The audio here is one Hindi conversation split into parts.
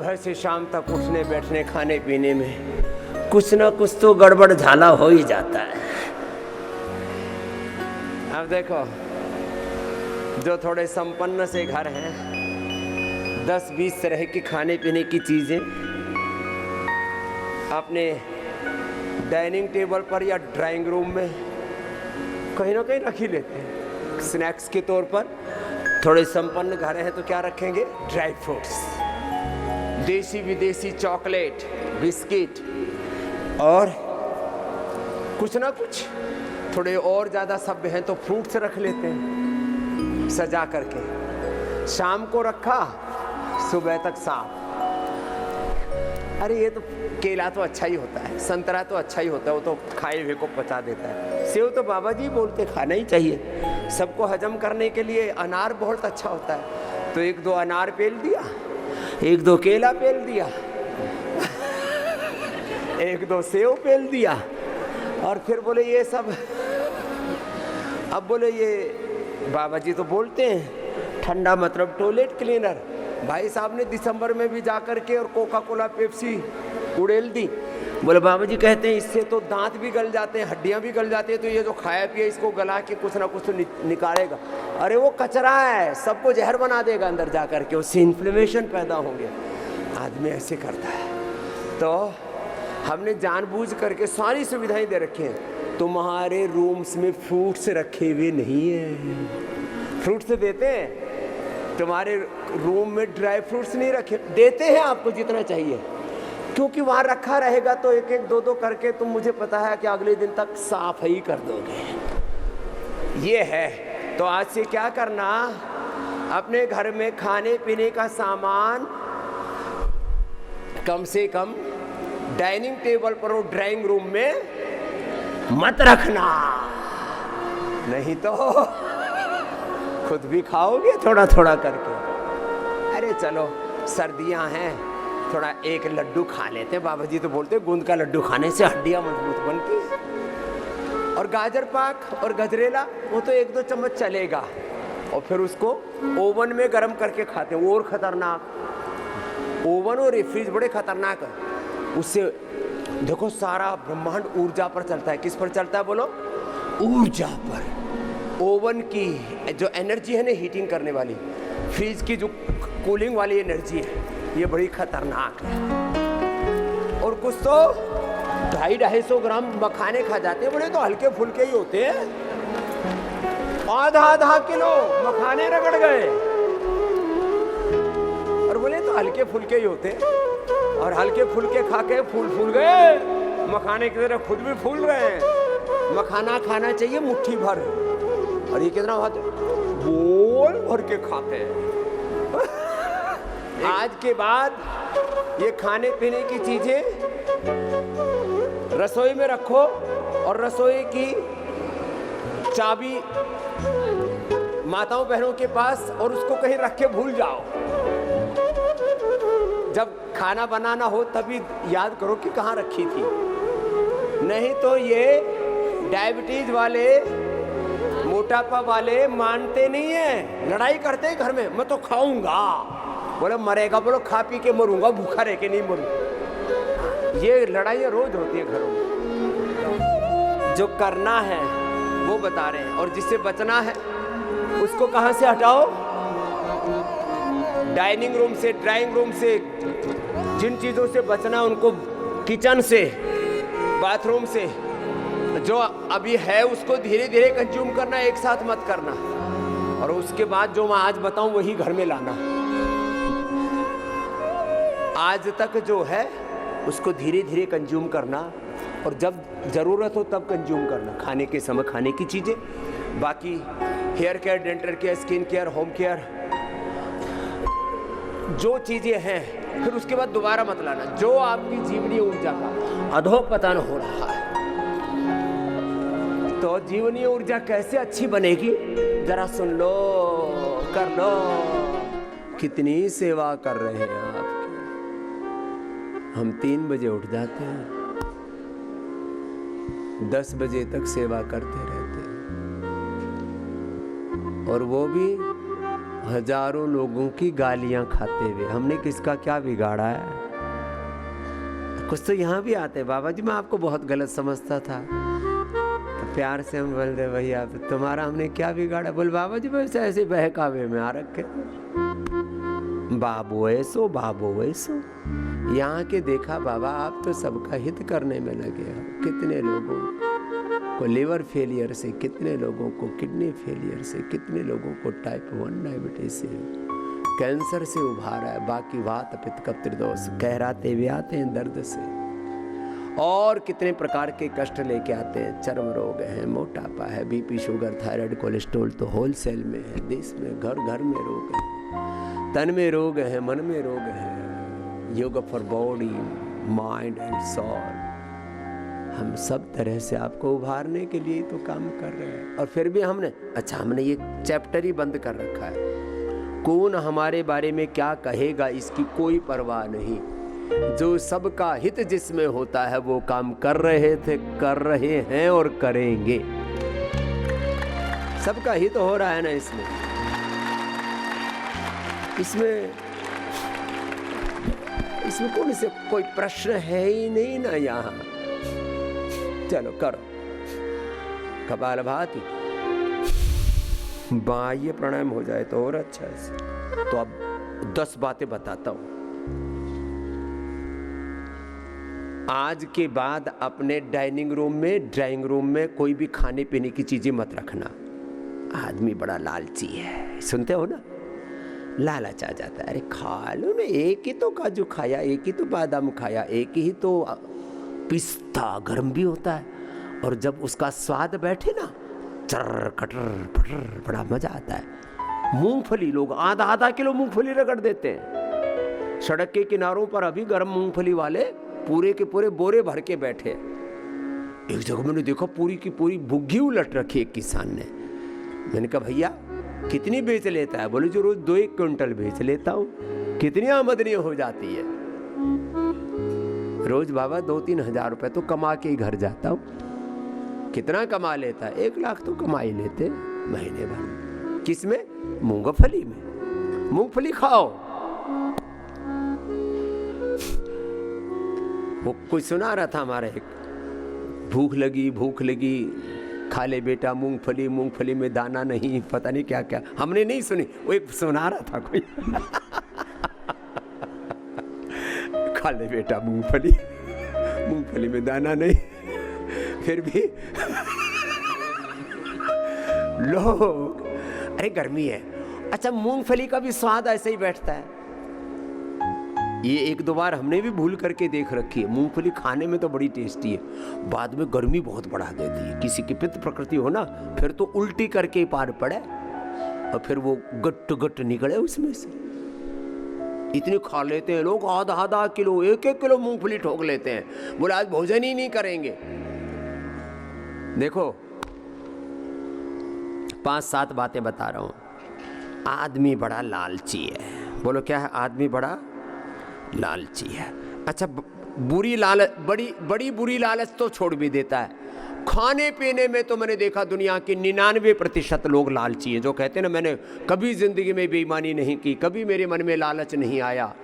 सुबह से शाम तक उठने बैठने खाने पीने में कुछ ना कुछ तो गड़बड़ झाला हो ही जाता है। अब देखो, जो थोड़े संपन्न से घर हैं, 10-20 तरह की खाने पीने की चीजें अपने डाइनिंग टेबल पर या ड्राइंग रूम में कहीं ना कहीं रख ही लेते हैं स्नैक्स के तौर पर। थोड़े संपन्न घर हैं तो क्या रखेंगे? ड्राई फ्रूट्स, देसी विदेशी चॉकलेट, बिस्किट और कुछ ना कुछ। थोड़े और ज़्यादा सभ्य हैं तो फ्रूट्स रख लेते हैं सजा करके। शाम को रखा, सुबह तक साफ। अरे ये तो केला तो अच्छा ही होता है, संतरा तो अच्छा ही होता है, वो तो खाए हुए को पचा देता है। सेव तो बाबा जी बोलते खाना ही चाहिए, सबको हजम करने के लिए अनार बहुत अच्छा होता है। तो 1-2 अनार पेल दिया, 1-2 केला पेल दिया, 1-2 सेव पेल दिया, और फिर बोले ये सब। अब बोले ये बाबा जी तो बोलते हैं ठंडा मतलब टॉयलेट क्लीनर। भाई साहब ने दिसंबर में भी जा कर के और कोका कोला पेप्सी उड़ेल दी। बोले बाबा जी कहते हैं इससे तो दांत भी गल जाते हैं, हड्डियां भी गल जाती है, तो ये जो खाया पिया इसको गला के कुछ ना कुछ तो निकालेगा। अरे वो कचरा है, सबको जहर बना देगा अंदर जा कर के, उससे इन्फ्लेमेशन पैदा होंगे। आदमी ऐसे करता है। तो हमने जानबूझ करके सारी सुविधाएं दे रखी हैं। तुम्हारे रूम्स में फ्रूट्स रखे हुए नहीं है। फ्रूट्स देते हैं तुम्हारे रूम में, ड्राई फ्रूट्स नहीं रखे, देते हैं आपको जितना चाहिए, क्योंकि वहाँ रखा रहेगा तो 1-1, 2-2 करके तुम, मुझे पता है कि अगले दिन तक साफ ही कर दोगे। ये है। तो आज से क्या करना, अपने घर में खाने पीने का सामान कम से कम डाइनिंग टेबल पर और ड्राइंग रूम में मत रखना, नहीं तो खुद भी खाओगे थोड़ा थोड़ा करके। अरे चलो सर्दियां हैं, थोड़ा एक लड्डू खा लेते। बाबा जी तो बोलते गूंद का लड्डू खाने से हड्डियां मजबूत बनती है। और गाजर पाक और गजरेला वो तो 1-2 चम्मच चलेगा, और फिर उसको ओवन में गर्म करके खाते हैं, वो और खतरनाक। ओवन और फ्रिज बड़े खतरनाक है। उससे देखो सारा ब्रह्मांड ऊर्जा पर चलता है। किस पर चलता है बोलो? ऊर्जा पर। ओवन की जो एनर्जी है ना, हीटिंग करने वाली, फ्रिज की जो कूलिंग वाली एनर्जी है, ये बड़ी खतरनाक है। और कुछ तो 250-250 ग्राम मखाने खा जाते हैं, बड़े तो हल्के फुल्के ही होते हैं। आधा किलो मखाने रगड़ गए, और बोले तो हल्के फुल्के ही होते हैं। और हल्के फुल्के खा के फूल गए, मखाने की तरह खुद भी फूल रहे हैं। मखाना खाना चाहिए मुट्ठी भर, और ये कितना बोल भर के खाते हैं। आज के बाद ये खाने पीने की चीजें रसोई में रखो, और रसोई की चाबी माताओं बहनों के पास, और उसको कहीं रख के भूल जाओ। जब खाना बनाना हो तभी याद करो कि कहाँ रखी थी, नहीं तो ये डायबिटीज वाले, मोटापा वाले मानते नहीं है, लड़ाई करते हैं घर में। मैं तो खाऊंगा, बोले मरेगा, बोलो खा पी के मरूंगा, भूखा रह के नहीं मरूंगा। ये लड़ाइयाँ रोज होती है घरों में। जो करना है वो बता रहे हैं, और जिससे बचना है उसको कहाँ से हटाओ? डाइनिंग रूम से, ड्राइंग रूम से। जिन चीज़ों से बचना उनको किचन से, बाथरूम से, जो अभी है उसको धीरे धीरे कंज्यूम करना, एक साथ मत करना। और उसके बाद जो मैं आज बताऊं वही घर में लाना। आज तक जो है उसको धीरे धीरे कंज्यूम करना, और जब जरूरत हो तब कंज्यूम करना। खाने के समय खाने की चीजें, बाकी hair care, dental care, skin care, home care, जो चीजें हैं, फिर उसके बाद दोबारा मत लाना। जो आपकी जीवनी ऊर्जा का अधोपतन हो रहा है, तो जीवनी ऊर्जा कैसे अच्छी बनेगी, जरा सुन लो, कर लो। कितनी सेवा कर रहे हैं आपकी। हम 3 बजे उठ जाते हैं, 10 बजे तक सेवा करते रहते हैं, और वो भी हजारों लोगों की गालियां खाते हुए हमने किसका क्या बिगाड़ा है? कुछ तो यहाँ भी आते हैं, बाबा जी मैं आपको बहुत गलत समझता था, तो प्यार से हम बोल रहे भैया तुम्हारा हमने क्या बिगाड़ा? बोल बाबा जी वैसे ऐसे बहकावे में आ रखे, बाबू ऐसो बाबू वैसो। यहाँ के देखा बाबा आप तो सबका हित करने में लगे हो। कितने लोगों को लिवर फेलियर से, कितने लोगों को किडनी फेलियर से, कितने लोगों को टाइप 1 डायबिटीज से, कैंसर से उभारा है, बाकी वात पित्त कफ त्रिदोष कहराते हुए आते हैं दर्द से, और कितने प्रकार के कष्ट लेके आते हैं। चर्म रोग है, मोटापा है, बीपी शुगर थायराइड कोलेस्ट्रॉल तो होलसेल में है, देश में घर घर में रोग है, तन में रोग है, मन में रोग है। Yoga for body mind and soul, हम सब तरह से आपको उभारने के लिए तो काम कर रहे हैं। और फिर भी हमने ये चैप्टर ही बंद कर रखा है। कौन हमारे बारे में क्या कहेगा इसकी कोई परवाह नहीं, जो सबका हित जिसमें होता है वो काम कर रहे थे, कर रहे हैं और करेंगे। सबका हित हो रहा है ना इसमें कौन से कोई प्रश्न है ही नहीं ना यहाँ। चलो करो कपालभाति, बाह्य प्राणायाम हो जाए तो और अच्छा है। तो अब 10 बातें बताता हूं। आज के बाद अपने डाइनिंग रूम में, ड्राइंग रूम में कोई भी खाने पीने की चीजें मत रखना। आदमी बड़ा लालची है, सुनते हो ना, लालच आ जाता है। अरे खा लो ना, एक ही तो काजू खाया, एक ही तो बादाम खाया, एक ही तो पिस्ता गर्म भी होता है, और जब उसका स्वाद बैठे ना चर कटर पटर बड़ा मजा आता है। मूंगफली, लोग आधा किलो मूंगफली रगड़ देते हैं सड़क के किनारों पर। अभी गर्म मूंगफली वाले पूरे के पूरे बोरे भर के बैठे। एक जगह मैंने देखा पूरी की पूरी भुग्गी उलट रखी एक किसान ने। मैंने कहा भैया कितनी बेच लेता है? बोले जो रोज 2-1 क्विंटल बेच लेता हूँ। कितनी आमदनी हो जाती है रोज? बाबा 2-3 हजार रुपए तो कमा के ही घर जाता हूँ। कितना कमा लेता है? 1 लाख तो कमा ही लेते महीने भर। किसमें? मूंगफली में। मूंगफली खाओ। वो कोई सुना रहा था हमारा एक, भूख लगी खा ले बेटा मूंगफली, मूंगफली में दाना नहीं, पता नहीं क्या क्या। हमने नहीं सुनी, वो एक सुना रहा था कोई खा ले बेटा मूंगफली, मूंगफली में दाना नहीं। फिर भी लोग, अरे गर्मी है। अच्छा, मूंगफली का भी स्वाद ऐसे ही बैठता है। ये 1-2 बार हमने भी भूल करके देख रखी है। मूंगफली खाने में तो बड़ी टेस्टी है, बाद में गर्मी बहुत बढ़ा देती है। किसी की पित्त प्रकृति हो ना, फिर तो उल्टी करके पार पड़े और फिर वो गट निकले उसमें से। इतने खा लेते हैं लोग, आधा किलो, 1-1 किलो मूंगफली ठोक लेते हैं। बोले आज भोजन ही नहीं करेंगे। देखो 5-7 बातें बता रहा हूं। आदमी बड़ा लालची है। बोलो क्या है? आदमी बड़ा लालची है। अच्छा, बड़ी बुरी लालच तो छोड़ भी देता है। खाने पीने में तो मैंने देखा दुनिया की 99% लोग लालची है, जो कहते हैं ना मैंने कभी जिंदगी में बेईमानी नहीं की, कभी मेरे मन में लालच नहीं आया।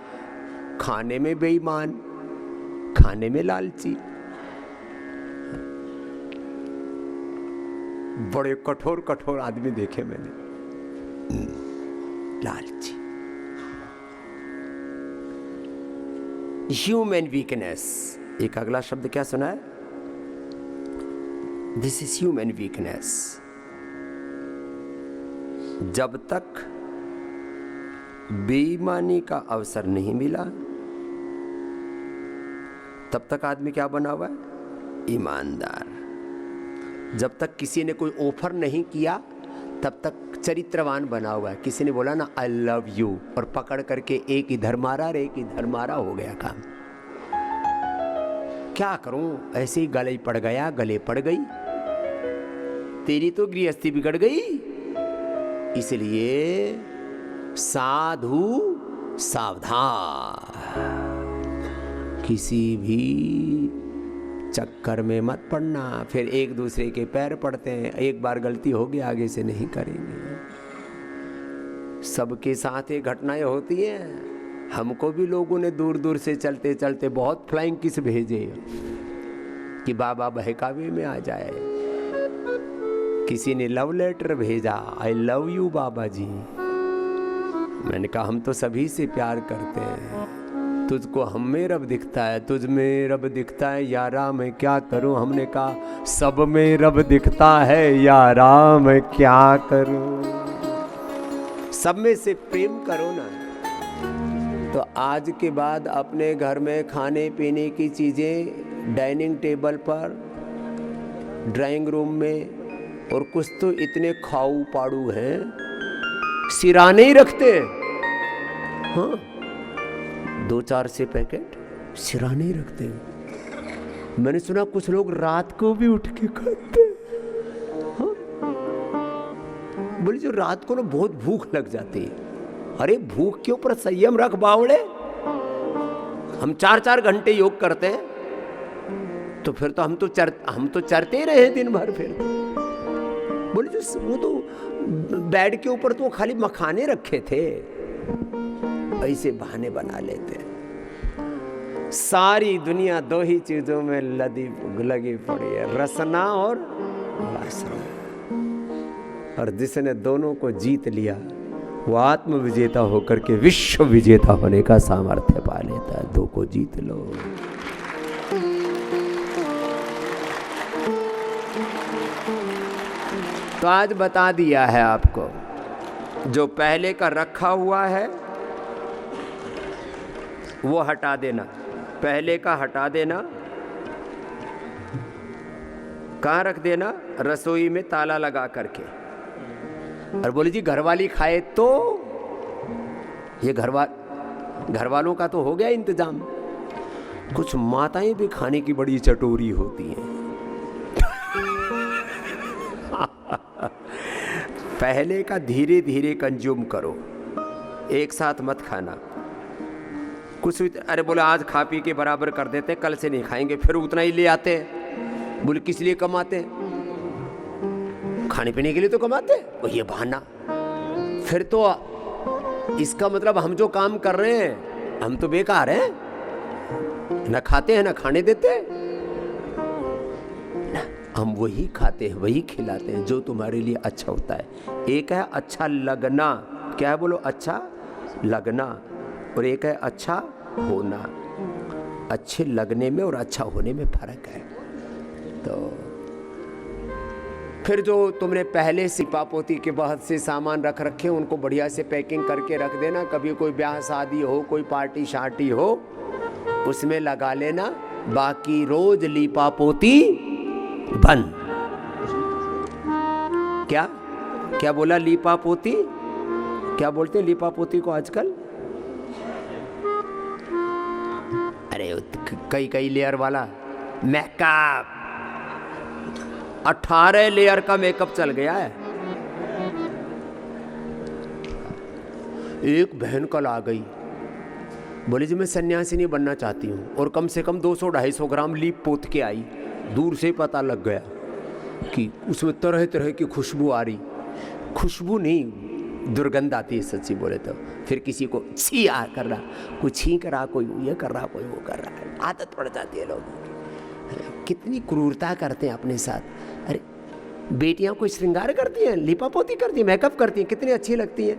खाने में बेईमान, खाने में लालची। बड़े कठोर आदमी देखे मैंने, लालची। ह्यूमन वीकनेस, एक अगला शब्द क्या सुना है? This is human weakness. जब तक बेईमानी का अवसर नहीं मिला तब तक आदमी क्या बना हुआ है? ईमानदार। जब तक किसी ने कोई ऑफर नहीं किया तब तक चरित्रवान बना हुआ है। किसी ने बोला ना आई लव यू, और पकड़ करके एक इधर मारा, हो गया काम। क्या करूं, ऐसे ही गले पड़ गई। तेरी तो गृहस्थी बिगड़ गई। इसलिए साधु सावधान, किसी भी चक्कर में मत पड़ना। फिर एक दूसरे के पैर पड़ते हैं। एक बार गलती हो गई, आगे से नहीं करेंगे। सबके साथ ये घटनाएं होती हैं। हमको भी लोगों ने दूर दूर से चलते चलते बहुत फ्लाइंग किस भेजे कि बाबा बहकावे में आ जाए। किसी ने लव लेटर भेजा, आई लव यू बाबा जी। मैंने कहा हम तो सभी से प्यार करते हैं, तुझको हम में रब दिखता है, तुझ में रब दिखता है, यारा मैं क्या करूं। हमने कहा सब में रब दिखता है, यारा मैं क्या करूं। सब में से प्रेम करो ना। तो आज के बाद अपने घर में खाने पीने की चीजें डाइनिंग टेबल पर, ड्राइंग रूम में, और कुछ तो इतने खाऊ पाड़ू हैं सिराने ही रखते हैं। हाँ, 2-4 से पैकेट सिराने ही रखते हैं। मैंने सुना कुछ लोग रात को भी उठ के खाते हैं। हाँ? बोले जो रात को ना बहुत भूख लग जाती है। अरे भूख के ऊपर संयम रख बावड़े। हम 4-4 घंटे योग करते हैं तो फिर तो हम तो चरते ही रहे दिन भर। फिर बोले जो वो तो बेड के ऊपर तो खाली मखाने रखे थे, ऐसे बहाने बना लेते हैं। सारी दुनिया 2 ही चीजों में लगी पड़ी है, रसना और वासना। और जिसने दोनों को जीत लिया वो आत्म विजेता होकर के विश्व विजेता होने का सामर्थ्य पा लेता है। 2 को जीत लो। तो आज बता दिया है आपको, जो पहले का रखा हुआ है वो हटा देना, पहले का हटा देना। कहाँ रख देना? रसोई में ताला लगा करके। और बोले जी घरवाली खाए तो, ये घर वालों का तो हो गया इंतजाम। कुछ माताएं भी खाने की बड़ी चटोरी होती हैं। पहले का धीरे धीरे कंज्यूम करो, एक साथ मत खाना। कुछ अरे बोले आज खा पी के बराबर कर देते, कल से नहीं खाएंगे, फिर उतना ही ले आते। बोले किस लिए कमाते? खाने पीने के लिए तो कमाते, और ये बहाना। फिर तो इसका मतलब हम जो काम कर रहे हैं हम तो बेकार हैं, ना खाते हैं ना खाने देते ना। हम वही खाते हैं, वही खिलाते हैं जो तुम्हारे लिए अच्छा होता है। एक है अच्छा लगना, क्या है बोलो? अच्छा लगना। और एक है अच्छा होना। अच्छे लगने में और अच्छा होने में फर्क है। तो फिर जो तुमने पहले से पापोती के बहुत से सामान रख रखे उनको बढ़िया से पैकिंग करके रख देना। कभी कोई ब्याह शादी हो, कोई पार्टी शार्टी हो, उसमें लगा लेना। बाकी रोज लीपा पोती बंद। क्या बोला? लीपा पोती। क्या बोलते हैं लीपा पोती को आजकल? अरे कई लेयर वाला मेकअप, 18 लेयर का मेकअप चल गया है। एक बहन कल आ गई, बोले जी मैं सन्यासिनी बनना चाहती हूँ, और कम से कम 200-250 ग्राम लीप पोत के आई। दूर से पता लग गया कि उसमें तरह तरह की खुशबू आ रही। खुशबू नहीं, दुर्गंध आती है सच्ची बोले तो। फिर किसी को छी आ कर रहा, कोई छींक रहा, कोई ये कर रहा, कोई वो कर रहा है। आदत पड़ जाती है लोगों। कितनी क्रूरता करते हैं अपने साथ। अरे बेटियां कोई श्रृंगार करती हैं, लिपापोती करती हैं, मेकअप करती हैं, कितनी अच्छी लगती हैं।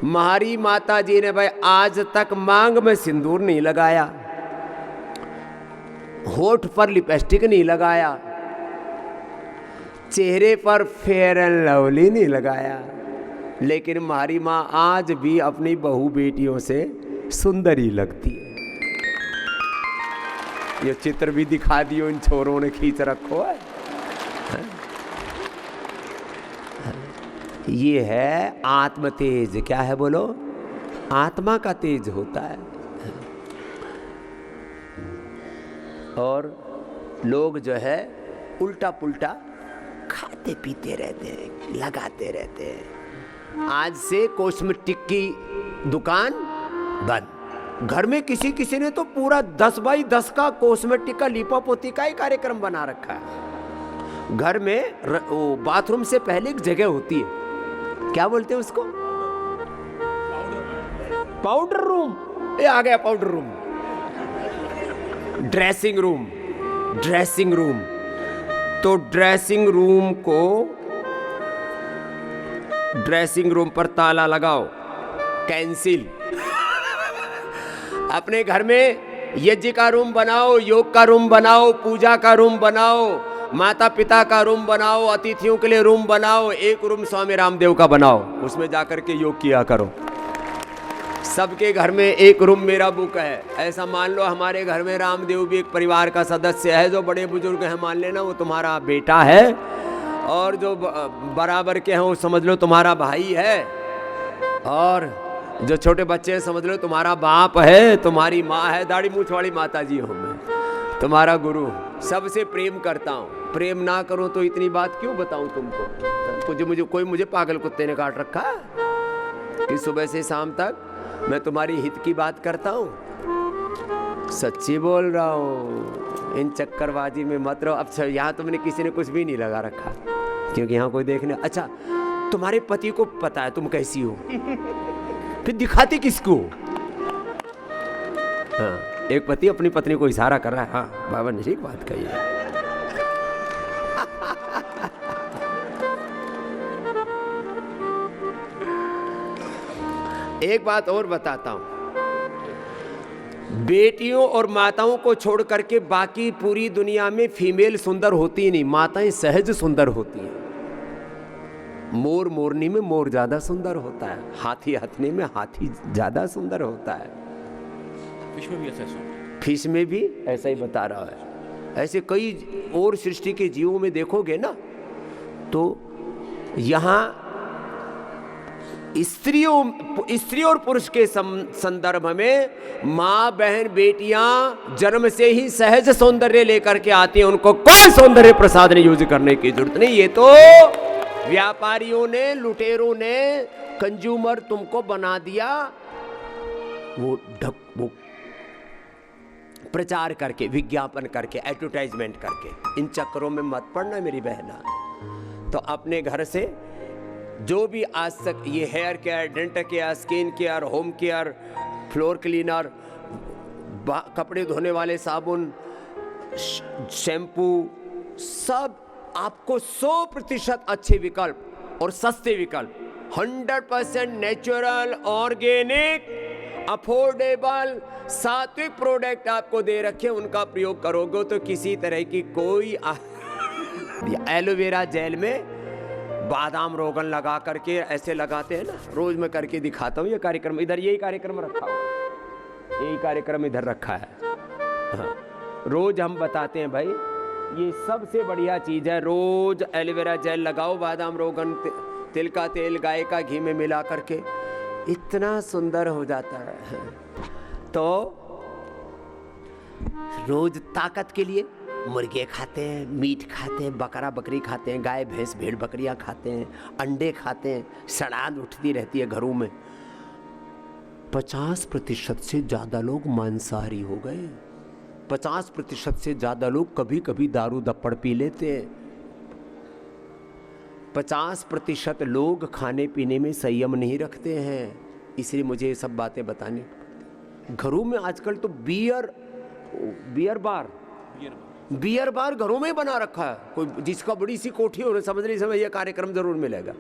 हमारी माता जी ने भाई आज तक मांग में सिंदूर नहीं लगाया, होठ पर लिपस्टिक नहीं लगाया, चेहरे पर फेयर एंड लवली नहीं लगाया, लेकिन हमारी माँ आज भी अपनी बहू बेटियों से सुंदरी लगती है। ये चित्र भी दिखा दियो, इन छोरों ने खींच रखो है। ये है आत्म तेज। क्या है बोलो? आत्मा का तेज होता है। और लोग जो है उल्टा पुल्टा खाते पीते रहते हैं, लगाते रहते हैं। आज से कॉस्मेटिक की दुकान बंद। घर में किसी ने तो पूरा 10x10 का कॉस्मेटिक का लिपापोती का ही कार्यक्रम बना रखा है। घर में बाथरूम से पहले एक जगह होती है, क्या बोलते हैं उसको? पाउडर रूम, ये आ गया powder room. Dressing room, dressing room, तो ड्रेसिंग रूम को, ड्रेसिंग रूम पर ताला लगाओ, कैंसिल। अपने घर में यज्ञ का रूम बनाओ, योग का रूम बनाओ, पूजा का रूम बनाओ, माता पिता का रूम बनाओ, अतिथियों के लिए रूम बनाओ, एक रूम स्वामी रामदेव का बनाओ, उसमें जाकर के योग किया करो। सबके घर में एक रूम मेरा बुक है। ऐसा मान लो हमारे घर में रामदेव भी एक परिवार का सदस्य है, जो बड़े बुजुर्ग हैं मान लेना वो तुम्हारा बेटा है, और जो बराबर के हैं वो समझ लो तुम्हारा भाई है, और जो छोटे बच्चे हैं समझ लो तुम्हारा बाप है, तुम्हारी माँ है, दाढ़ी मूछ वाली माता जी हूँ मैं, तुम्हारा गुरु। सबसे प्रेम करता हूँ, प्रेम ना करो तो इतनी बात क्यों बताऊँ तुमको? कोई मुझे पागल कुत्ते ने काट रखा है कि सुबह से शाम तक मैं तुम्हारी हित की बात करता हूँ? सच्ची बोल रहा हूँ, इन चक्करबाजी में मत रहो। अब यहाँ तुमने किसी ने कुछ भी नहीं लगा रखा, क्योंकि यहाँ कोई देखने। अच्छा, तुम्हारे पति को पता है तुम कैसी हो, फिर दिखाते किसको? हाँ, एक पति अपनी पत्नी को इशारा कर रहा है। हाँ बाबा ने ठीक बात कही है। एक बात और बताता हूं, बेटियों और माताओं को छोड़ करके बाकी पूरी दुनिया में फीमेल सुंदर होती ही नहीं, माताएं सहज सुंदर होती हैं। मोर मोरनी में मोर ज्यादा सुंदर होता है, हाथी हथनी में हाथी ज्यादा सुंदर होता है। फिश में भी ऐसा है, फिश में भी ऐसा ही बता रहा है। ऐसे कई और सृष्टि के जीवों में देखोगे ना, तो यहाँ स्त्री और पुरुष के संदर्भ में माँ बहन बेटियां जन्म से ही सहज सौंदर्य लेकर के आती हैं, उनको कोई सौंदर्य प्रसाधन यूज करने की जरूरत नहीं। ये तो व्यापारियों ने, लुटेरों ने, कंज्यूमर तुमको बना दिया, वो प्रचार करके, विज्ञापन करके, एडवर्टाइजमेंट करके। इन चक्करों में मत पड़ना मेरी बहना। तो अपने घर से जो भी आज तक ये hair care, dental care, skin care, home care, floor cleaner, कपड़े धोने वाले साबुन, शैम्पू, सब आपको 100% अच्छे विकल्प और सस्ते विकल्प, 100% नेचुरल, ऑर्गेनिक, अफोर्डेबल, सात्विक प्रोडक्ट आपको दे रखे। उनका प्रयोग करोगे तो किसी तरह की कोई एलोवेरा जेल में बादाम रोगन लगा करके ऐसे लगाते हैं ना, रोज मैं करके दिखाता हूँ। ये कार्यक्रम इधर, यही कार्यक्रम रखा हुआ, यही कार्यक्रम इधर रखा है। हाँ, रोज हम बताते हैं भाई, ये सबसे बढ़िया चीज है। रोज एलोवेरा जेल लगाओ, बादाम रोगन, तिल का तेल गाय का घी में मिला करके, इतना सुंदर हो जाता है। तो रोज ताकत के लिए मुर्गे खाते हैं, मीट खाते हैं, बकरा बकरी खाते हैं, गाय भैंस भेड़ बकरियां खाते हैं, अंडे खाते हैं, सड़ान उठती रहती है घरों में। 50% से ज़्यादा लोग मांसाहारी हो गए। 50% से ज़्यादा लोग कभी कभी दारू दप्पड़ पी लेते हैं। 50% लोग खाने पीने में संयम नहीं रखते हैं। इसलिए मुझे ये सब बातें बतानी। घरों में आजकल तो बियर बार घरों में बना रखा है। कोई जिसका बड़ी सी कोठी हो, समझ नहीं समझ, ये कार्यक्रम जरूर मिलेगा।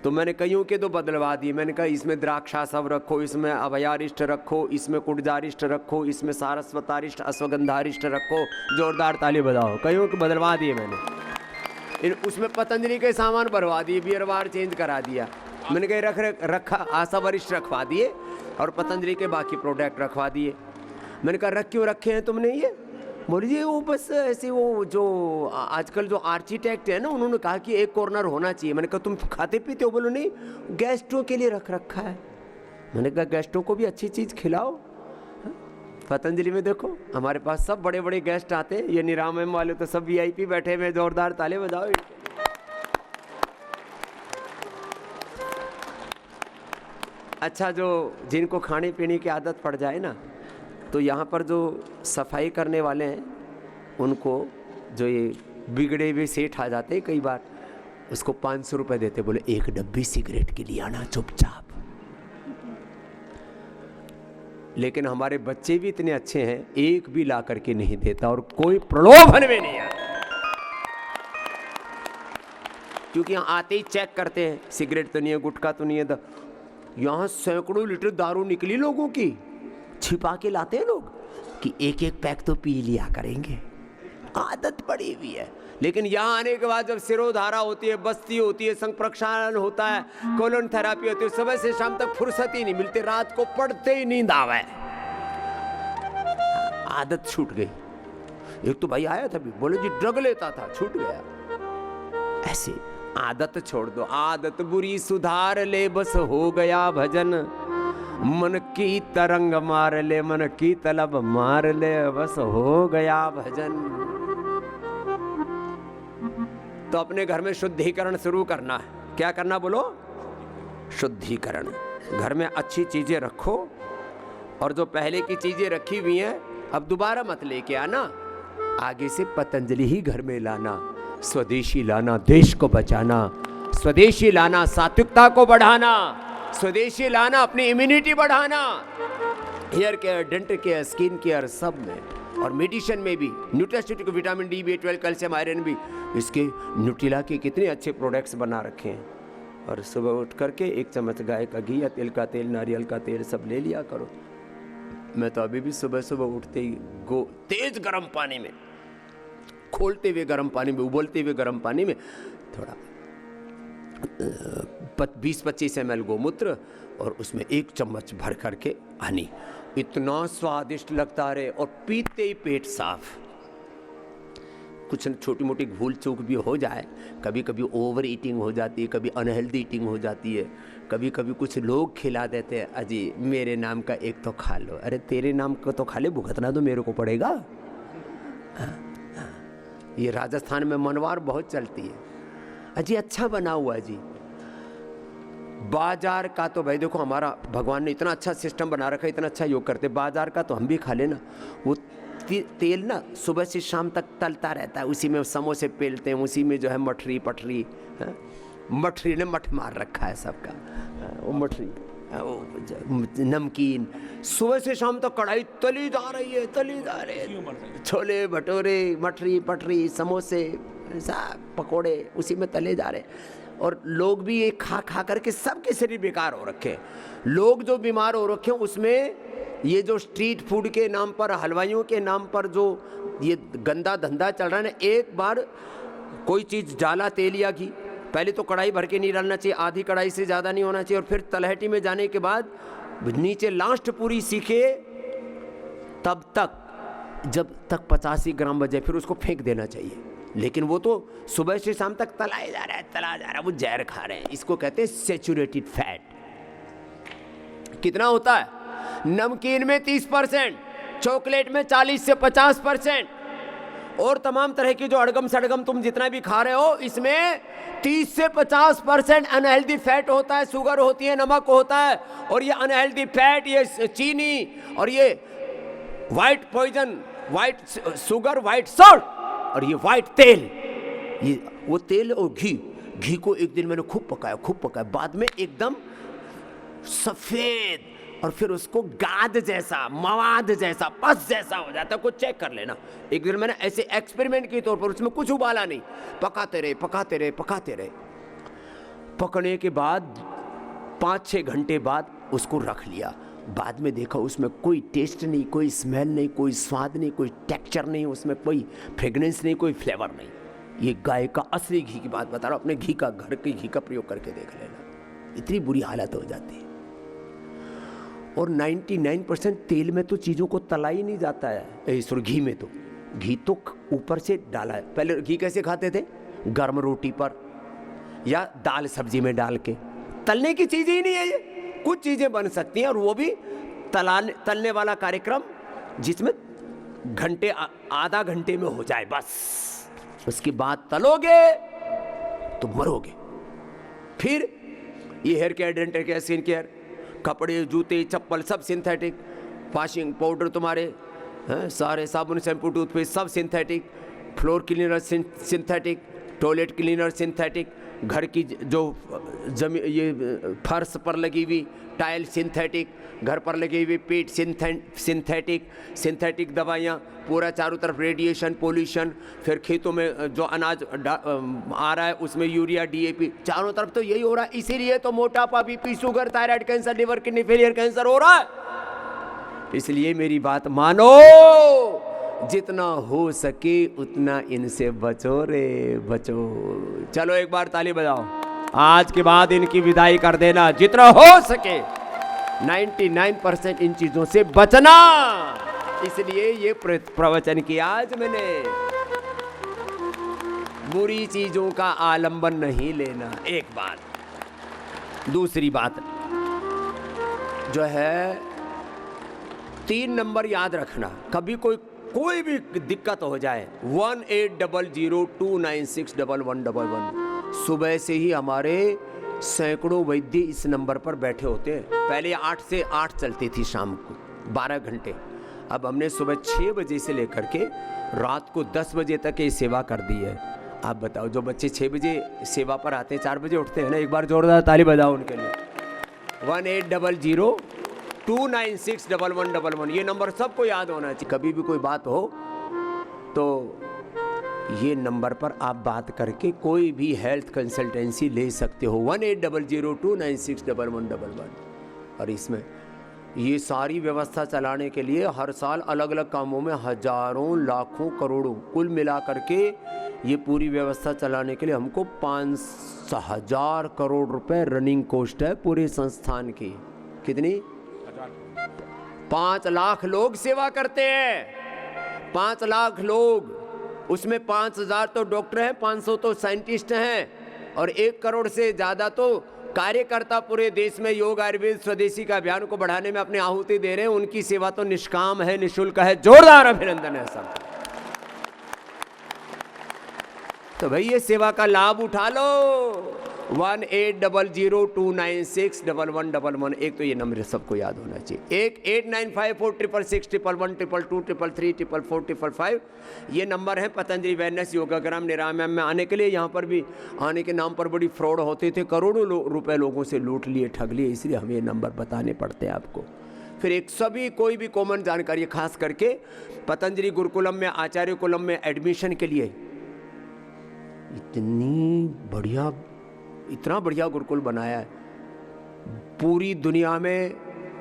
तो मैंने कईयों के तो बदलवा दिए। मैंने कहा इसमें द्राक्षासव रखो, इसमें अभयारिष्ट रखो, इसमें कुटजारिष्ट रखो, इसमें सारस्वतारिष्ट, अश्वगंधारिष्ट रखो। जोरदार ताली बजाओ। कईयों के बदलवा दिए मैंने। उसमें पतंजलि के सामान भरवा दिए, बियर बार चेंज करा दिया। मैंने कहा रखा आशा वरिष्ठ रखवा दिए और पतंजलि के बाकी प्रोडक्ट रखवा दिए। मैंने कहा रख क्यों रखे हैं तुमने ये? बोली जी वो बस ऐसे, वो जो आजकल जो आर्किटेक्ट है ना, उन्होंने कहा कि एक कॉर्नर होना चाहिए। मैंने कहा तुम खाते पीते हो? बोलो नहीं, गेस्टों के लिए रख रखा है। मैंने कहा गेस्टों को भी अच्छी चीज़ खिलाओ। पतंजलि में देखो हमारे पास सब बड़े बड़े गेस्ट आते हैं। ये निरामयम वाले तो सब VIP बैठे हुए। जोरदार ताले बजाओ। अच्छा, जो जिनको खाने पीने की आदत पड़ जाए ना, तो यहाँ पर जो सफाई करने वाले हैं, उनको जो ये बिगड़े हुए सेठ आ जाते हैं कई बार, उसको 500 रुपये देते। बोले एक डब्बी सिगरेट के लिए आना चुपचाप। लेकिन हमारे बच्चे भी इतने अच्छे हैं, एक भी ला करके नहीं देता और कोई प्रलोभन में नहीं आता, क्योंकि यहाँ आते ही चेक करते हैं सिगरेट तो नहीं है, गुटखा तो नहीं है। यहाँ सैकड़ों लीटर दारू निकली लोगों की, छिपा के लाते हैं लोग कि एक एक पैक तो पी लिया करेंगे, आदत पड़ी हुई है। लेकिन यहाँ आने के बाद जब सिरोधारा होती है, बस्ती होती है, संघ प्रक्षालन होता है, कोलन थेरापी होती है, सुबह से शाम तक फुर्सत ही नहीं मिलती, रात को पड़ते ही नींद आवे, आदत छूट गई। एक तो भाई आया था, बोले जी ड्रग लेता था, छूट गया। ऐसे आदत छोड़ दो, आदत बुरी सुधार ले, बस हो गया भजन। मन की तरंग मार ले, मन की तलब मार ले, बस हो गया भजन। तो अपने घर में शुद्धिकरण शुरू करना है। क्या करना बोलो? शुद्धिकरण। घर में अच्छी चीजें रखो, और जो पहले की चीजें रखी हुई हैं अब दोबारा मत लेके आना, आगे से पतंजलि ही घर में लाना, स्वदेशी लाना, देश को बचाना, स्वदेशी लाना, सात्विकता को बढ़ाना, स्वदेशी लाना, अपनी इम्यूनिटी बढ़ाना, hair care, dental care, skin care, सब में, और मेडिसिन में भी, nutraceutical, vitamin D, B12, calcium, iron भी, इसके न्यूट्रिला के कितने अच्छे प्रोडक्ट्स बना रखे हैं। और सुबह उठ करके 1 चम्मच गाय का घी या तिल का तेल, नारियल का तेल सब ले लिया करो। मैं तो अभी भी सुबह सुबह उठते ही तेज गर्म पानी में, खोलते हुए गर्म पानी में, उबलते हुए गर्म पानी में थोड़ा 20-25 ml गोमूत्र, और उसमें 1 चम्मच भर करके हनी, इतना स्वादिष्ट लगता रहे, और पीते ही पेट साफ। कुछ छोटी मोटी भूल चूक भी हो जाए, कभी कभी ओवर ईटिंग हो जाती है, कभी अनहेल्दी ईटिंग हो जाती है, कभी कभी कुछ लोग खिला देते हैं, अजी मेरे नाम का एक तो खा लो। अरे तेरे नाम का तो खा ले, भुगतना तो मेरे को पड़ेगा। ये राजस्थान में मनवार बहुत चलती है, अजी अच्छा बना हुआ जी। बाजार का तो भाई देखो, हमारा भगवान ने इतना अच्छा सिस्टम बना रखा है, इतना अच्छा योग करते, बाजार का तो हम भी खा लेना। वो तेल ना सुबह से शाम तक तलता रहता है, उसी में समोसे पेलते हैं, उसी में जो है मठरी पठरी, मठरी ने मठ मार रखा है सबका, वो मठरी, नमकीन, सुबह से शाम तक कढ़ाई तली जा रही है, तली जा रही है, छोले भटूरे, मठरी पठरी, समोसे, सब पकोड़े उसी में तले जा रहे हैं। और लोग भी ये खा खा करके सबके शरीर बेकार हो रखे हैं। लोग जो बीमार हो रखे हैं उसमें ये जो स्ट्रीट फूड के नाम पर, हलवाइयों के नाम पर जो ये गंदा धंधा चल रहा है ना, एक बार कोई चीज़ डाला तेल या घी, पहले तो कढ़ाई भर के नहीं डालना चाहिए, आधी कढ़ाई से ज़्यादा नहीं होना चाहिए, और फिर तलहटी में जाने के बाद नीचे लास्ट पूरी सीखे, तब तक जब तक 85 ग्राम बचे फिर उसको फेंक देना चाहिए। लेकिन वो तो सुबह से शाम तक तलाया जा रहा है, तला जा रहा है, वो जहर खा रहे हैं। इसको कहते हैं सैचुरेटेड फैट। कितना होता है? नमकीन में 30%, चॉकलेट में 40 से 50%, और तमाम तरह की जो अड़गम सड़गम तुम जितना भी खा रहे हो, इसमें 30 से 50% अनहेल्दी फैट होता है, शुगर होती है, नमक होता है, और ये अनहेल्दी फैट, ये चीनी, और ये white poison, white sugar, white salt, और ये वाइट तेल, ये वो तेल और घी को एक दिन मैंने खूब पकाया, बाद में एकदम सफेद, और फिर उसको गाद जैसा, मवाद जैसा, पस जैसा हो जाता है। कुछ चेक कर लेना। एक दिन मैंने ऐसे एक्सपेरिमेंट के तौर पर, उसमें कुछ उबाला नहीं, पकाते रहे। पकने के बाद 5-6 घंटे बाद उसको रख लिया। बाद में देखा उसमें कोई टेस्ट नहीं, कोई स्मेल नहीं, कोई स्वाद नहीं, कोई टेक्सचर नहीं, उसमें कोई फ्रेगनेंस नहीं, कोई फ्लेवर नहीं। ये गाय का असली घी की बात बता रहा हूँ, अपने घी का, घर के घी का प्रयोग करके देख लेना, इतनी बुरी हालत हो जाती है। और 99% तेल में तो चीज़ों को तला ही नहीं जाता है, सॉरी घी में तो, घी तो ऊपर से डाला है। पहले घी कैसे खाते थे? गर्म रोटी पर या दाल सब्जी में डाल के। तलने की चीज़ ही नहीं है ये। कुछ चीज़ें बन सकती हैं, और वो भी तलने वाला कार्यक्रम जिसमें घंटे, आधा घंटे में हो जाए बस, उसके बाद तलोगे तो मरोगे। फिर ये hair care, dental care, skin care, कपड़े, जूते, चप्पल सब सिंथेटिक, वॉशिंग पाउडर तुम्हारे सारे, साबुन, शैम्पू, टूथपेस्ट सब synthetic, floor cleaner synthetic, toilet cleaner synthetic, घर की जो जमी ये फर्श पर लगी हुई टाइल सिंथेटिक, घर पर लगी हुई पेट सिंथेटिक दवाइयाँ, पूरा चारों तरफ रेडिएशन, पोल्यूशन, फिर खेतों में जो अनाज आ रहा है उसमें यूरिया, डीएपी, चारों तरफ तो यही हो रहा है। इसीलिए तो मोटापा, BP, sugar, thyroid, cancer, liver, kidney failure, cancer हो रहा है। इसलिए मेरी बात मानो, जितना हो सके उतना इनसे बचो रे बचो। चलो एक बार ताली बजाओ, आज के बाद इनकी विदाई कर देना। जितना हो सके 99% इन चीजों से बचना। इसलिए ये प्रवचन किया आज मैंने। बुरी चीजों का आलंबन नहीं लेना, एक बात। दूसरी बात जो है, 3 नंबर याद रखना। कभी कोई भी दिक्कत हो जाए, 180029611111। सुबह से ही हमारे सैकड़ों वैद्य इस नंबर पर बैठे होते हैं। पहले 8 से 8 चलती थी शाम को 12 घंटे। अब हमने सुबह 6 बजे से लेकर के रात को 10 बजे तक ये सेवा कर दी है। आप बताओ, जो बच्चे 6 बजे सेवा पर आते हैं, 4 बजे उठते हैं ना, एक बार जोरदार ताली बजाओ उनके लिए। 180029611111 ये नंबर सबको याद होना चाहिए। कभी भी कोई बात हो तो ये नंबर पर आप बात करके कोई भी हेल्थ कंसल्टेंसी ले सकते हो। 180029611111। और इसमें ये सारी व्यवस्था चलाने के लिए हर साल अलग अलग कामों में हजारों, लाखों, करोड़ों, कुल मिला करके ये पूरी व्यवस्था चलाने के लिए हमको 5,000 करोड़ रुपए रनिंग कॉस्ट है पूरे संस्थान की। कितनी? 5 लाख लोग सेवा करते हैं। 5 लाख लोग, उसमें 5,000 तो डॉक्टर हैं, 500 तो साइंटिस्ट हैं, और 1 करोड़ से ज़्यादा तो कार्यकर्ता पूरे देश में योग, आयुर्वेद, स्वदेशी का अभियान को बढ़ाने में अपनी आहुति दे रहे हैं। उनकी सेवा तो निष्काम है, निःशुल्क है। जोरदार अभिनंदन है सब। तो भाई ये सेवा का लाभ उठा लो। 180029611111। एक तो ये नंबर सबको याद होना चाहिए। एक 895466112222333445 ये नंबर है पतंजलि वेलनेस योगाग्राम निरामयम में आने के लिए। यहाँ पर भी आने के नाम पर बड़ी फ्रॉड होते थे, करोड़ों रुपए लोगों से लूट लिए, ठग लिए। इसलिए हमें ये नंबर बताने पड़ते हैं आपको। फिर एक सभी कोई भी कॉमन जानकारी, खास करके पतंजलि गुरुकुलम में, आचार्य कुलम में एडमिशन के लिए इतना बढ़िया गुरुकुल बनाया है। पूरी दुनिया में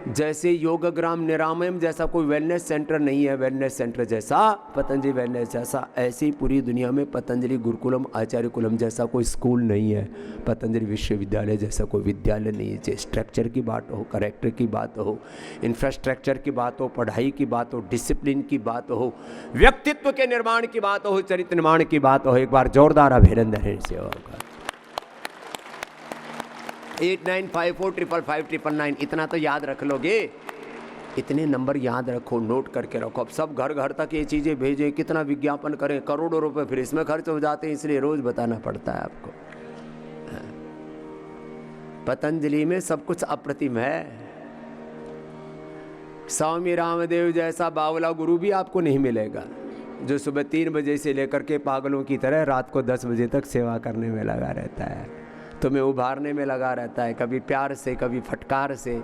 जैसे योगग्राम निरामयम जैसा कोई वेलनेस सेंटर नहीं है, वेलनेस सेंटर जैसा पतंजलि वेलनेस जैसा, ऐसी पूरी दुनिया में पतंजलि गुरुकुलम, आचार्य कुलम जैसा कोई स्कूल नहीं है, पतंजलि विश्वविद्यालय जैसा कोई विद्यालय नहीं है। चाहे स्ट्रक्चर की बात हो, करेक्टर की बात हो, इंफ्रास्ट्रक्चर की बात हो, पढ़ाई की बात हो, डिसिप्लिन की बात हो, व्यक्तित्व के निर्माण की बात हो, चरित्र निर्माण की बात हो। एक बार जोरदार अभिनंदन है इनसे होगा। 8954555999 इतना तो याद रख लोगे। इतने नंबर याद रखो, नोट करके रखो। अब सब घर घर तक ये चीज़ें भेजें, कितना विज्ञापन करें, करोड़ों रुपए फिर इसमें खर्च हो जाते हैं, इसलिए रोज बताना पड़ता है आपको। पतंजलि में सब कुछ अप्रतिम है। स्वामी रामदेव जैसा बावला गुरु भी आपको नहीं मिलेगा, जो सुबह 3 बजे से लेकर के पागलों की तरह रात को 10 बजे तक सेवा करने में लगा रहता है, तुम्हें उभारने में लगा रहता है, कभी प्यार से, कभी फटकार से,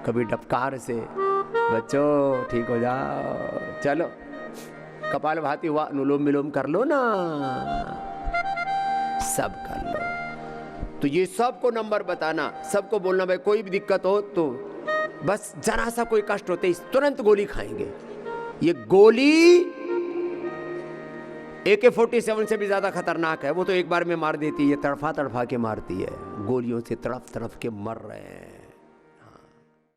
कभी डफकार से। बच्चों ठीक हो जाओ, चलो कपाल भाती हुआ, अनुलोम विलोम कर लो ना, सब कर लो। तो ये सबको नंबर बताना, सबको बोलना भाई कोई भी दिक्कत हो तो बस जरा सा कोई कष्ट होते तुरंत गोली खाएंगे। ये गोली AK-47 से भी ज्यादा खतरनाक है। वो तो एक बार में मार देती है, तड़फा तड़फा के मारती है। गोलियों से तड़फ तड़फ के मर रहे हैं।